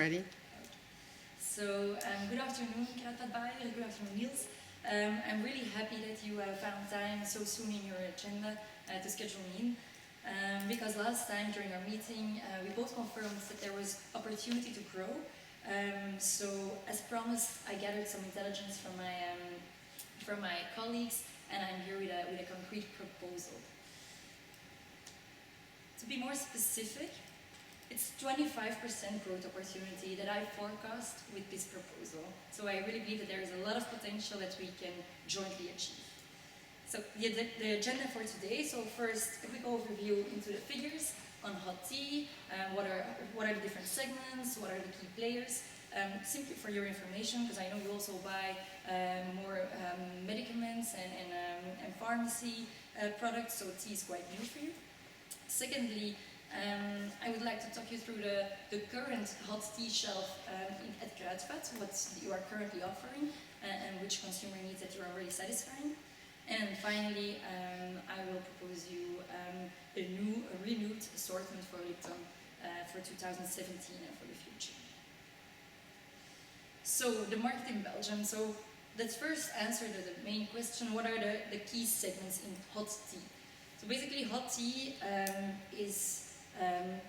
ready. So, good afternoon, Kruidvat Bayer. Good afternoon, Niels. I'm really happy that you found time so soon in your agenda to schedule me in. Because last time during our meeting, we both confirmed that there was opportunity to grow. So, as promised, I gathered some intelligence from my colleagues, and I'm here with a concrete proposal. To be more specific, it's 25% growth opportunity that I forecast with this proposal. So I really believe that there is a lot of potential that we can jointly achieve. So the agenda for today, so first a quick overview into the figures on hot tea, what are the different segments, what are the key players. Simply for your information, because I know you also buy more medicaments and pharmacy products, so tea is quite new for you. Secondly, I would like to talk you through the current hot tea shelf at Kruidvat, what you are currently offering, and which consumer needs that you're already satisfying. And finally, I will propose you a renewed assortment for Lipton for 2017 and for the future. So, the market in Belgium. So, let's first answer the main question, what are the key segments in hot tea? So basically hot tea is,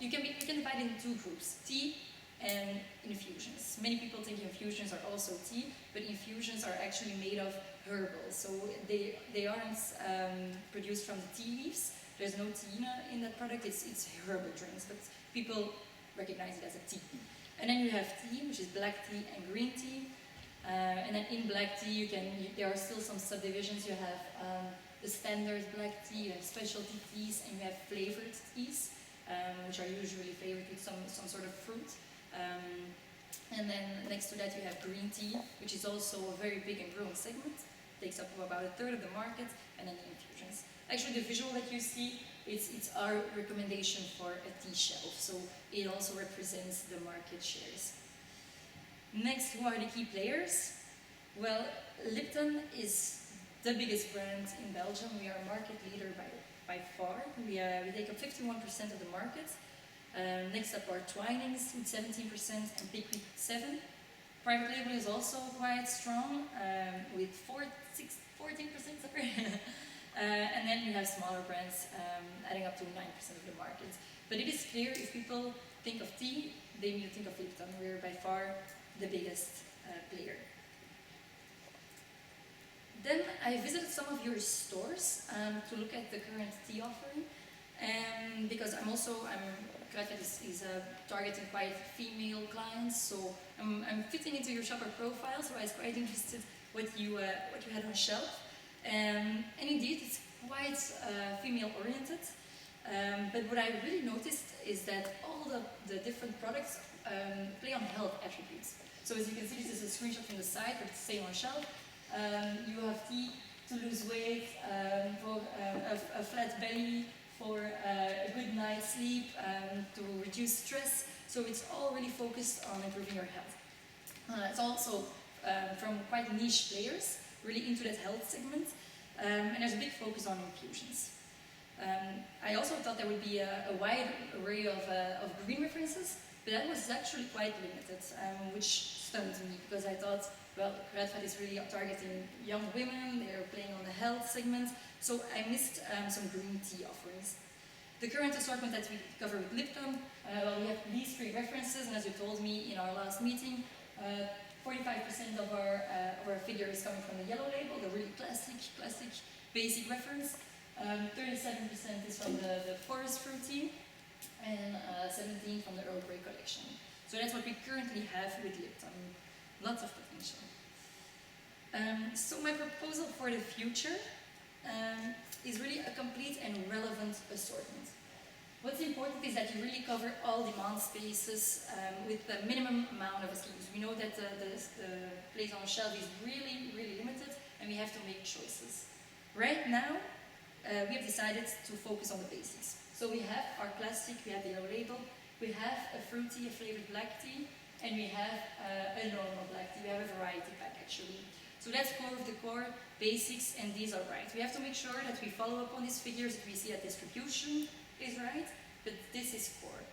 you can divide it into two groups, tea and infusions. Many people think infusions are also tea, but infusions are actually made of herbals. So they aren't produced from the tea leaves. There's no tea in that product, it's herbal drinks, but people recognize it as a tea. And then you have tea, which is black tea and green tea. And then in black tea, there are still some subdivisions. You have the standard black tea, you have specialty teas, and you have flavored teas, which are usually flavored with some sort of fruit. And then next to that you have green tea, which is also a very big and growing segment. Takes up about a third of the market, and then the infusions. Actually, the visual that you see, it's our recommendation for a tea shelf, so it also represents the market shares. Next, who are the key players? Well, Lipton is the biggest brand in Belgium. We are a market leader by far. We take up 51% of the market. Next up are Twinings with 17% and Pickwick 7%. Private label is also quite strong with 14%. Sorry. And then you have smaller brands adding up to 9% of the market. But it is clear if people think of tea, they need to think of Lipton. We're by far the biggest player. Then I visited some of your stores to look at the current tea offering, and because Kruidvat is targeting quite female clients, so I'm fitting into your shopper profile, so I was quite interested what you had on shelf, and indeed it's quite female oriented. But what I really noticed is that all the different products play on health attributes. So as you can see, this is a screenshot from the site, but it's staying on shelf. You have tea to lose weight, for a flat belly, for a good night's sleep, to reduce stress. So it's all really focused on improving your health. It's also from quite niche players, really into that health segment. And there's a big focus on infusions. I also thought there would be a wide array of green references, but that was actually quite limited, which stunned me, because I thought, well, Kruidvat is really targeting young women, they're playing on the health segment, so I missed some green tea offerings. The current assortment that we cover with Lipton, well, we have these three references, and as you told me in our last meeting, 45% of our figure is coming from the yellow label, the really classic, basic reference. 37% is from the forest fruit tea, and 17% from the Earl Grey collection. So that's what we currently have with Lipton. Lots of potential. So my proposal for the future is really a complete and relevant assortment. What's important is that you really cover all demand spaces with the minimum amount of SKUs. We know that the place on the shelf is really limited, and we have to make choices. Right now, we have decided to focus on the basics. So we have our classic, we have the yellow label, we have a fruity, a flavored black tea, and we have a normal black tea. We have a variety pack actually. So that's core of the core, basics, and these are right. We have to make sure that we follow up on these figures, that we see that distribution is right, but this is core.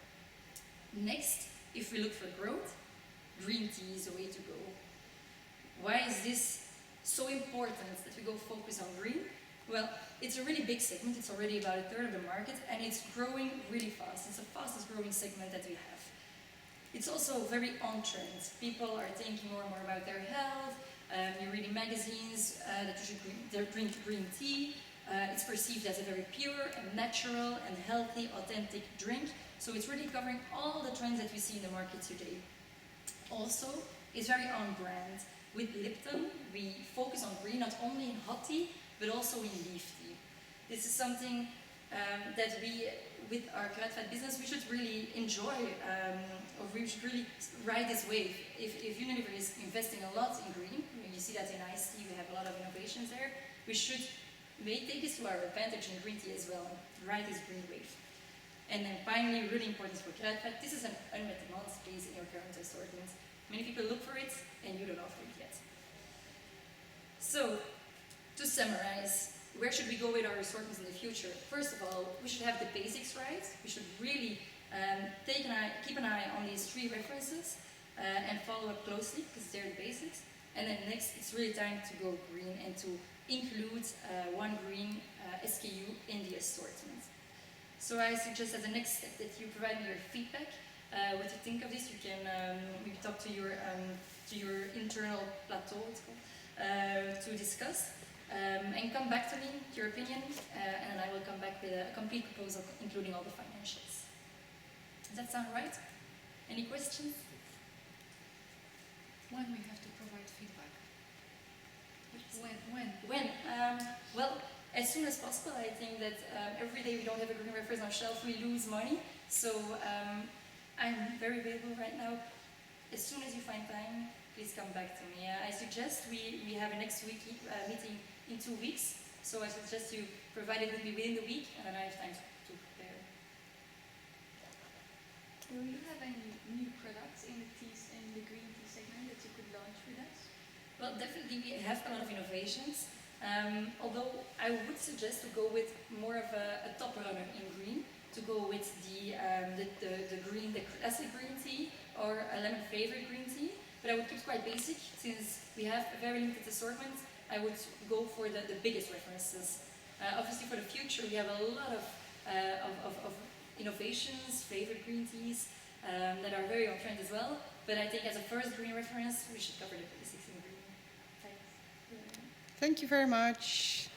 Next, if we look for growth, green tea is the way to go. Why is this so important that we go focus on green? Well, it's a really big segment. It's already about a third of the market, and it's growing really fast. It's the fastest growing segment that we have. It's also very on trend. People are thinking more and more about their health. You read in magazines that you should drink green tea. It's perceived as a very pure and natural and healthy, authentic drink. So it's really covering all the trends that we see in the market today. Also, it's very on brand. With Lipton, we focus on green not only in hot tea, but also in leaf tea. This is something that we, with our Kruidvat business, we should really enjoy, or we should really ride this wave. If Unilever is investing a lot in green, you see that in iced tea, we have a lot of innovations there, we should take this to our advantage in green tea as well, and ride this green wave. And then finally, really important for Kruidvat, this is an unmet demand space in your current assortment. Many people look for it, and you don't offer it yet. So, to summarize, where should we go with our assortments in the future? First of all, we should have the basics right. We should really keep an eye on these 3 references and follow up closely, because they're the basics. And then next, it's really time to go green and to include one green SKU in the assortment. So I suggest as a next step that you provide me your feedback. What you think of this? You can maybe talk to your internal plateau, it's called, to discuss, and come back to me, your opinion, and I will come back with a complete proposal, including all the financials. Does that sound right? Any questions? When we have to provide feedback? When? Well, as soon as possible. I think that every day we don't have a green reference on shelf, we lose money. So I'm very available right now. As soon as you find time, please come back to me. I suggest we have a next week meeting in 2 weeks. So I suggest you provide it with me within the week, and then I have time to prepare. Do you have any new products in the green tea segment that you could launch with us? Well, definitely we have a lot of innovations. Although I would suggest to go with more of a top runner in green, to go with the classic green tea or a lemon flavored green tea. But I would keep it quite basic, since we have a very limited assortment. I would go for the biggest references. Obviously, for the future, we have a lot of innovations, flavored green teas that are very on trend as well. But I think as a first green reference, we should cover the basics in green. Thanks. Thank you very much.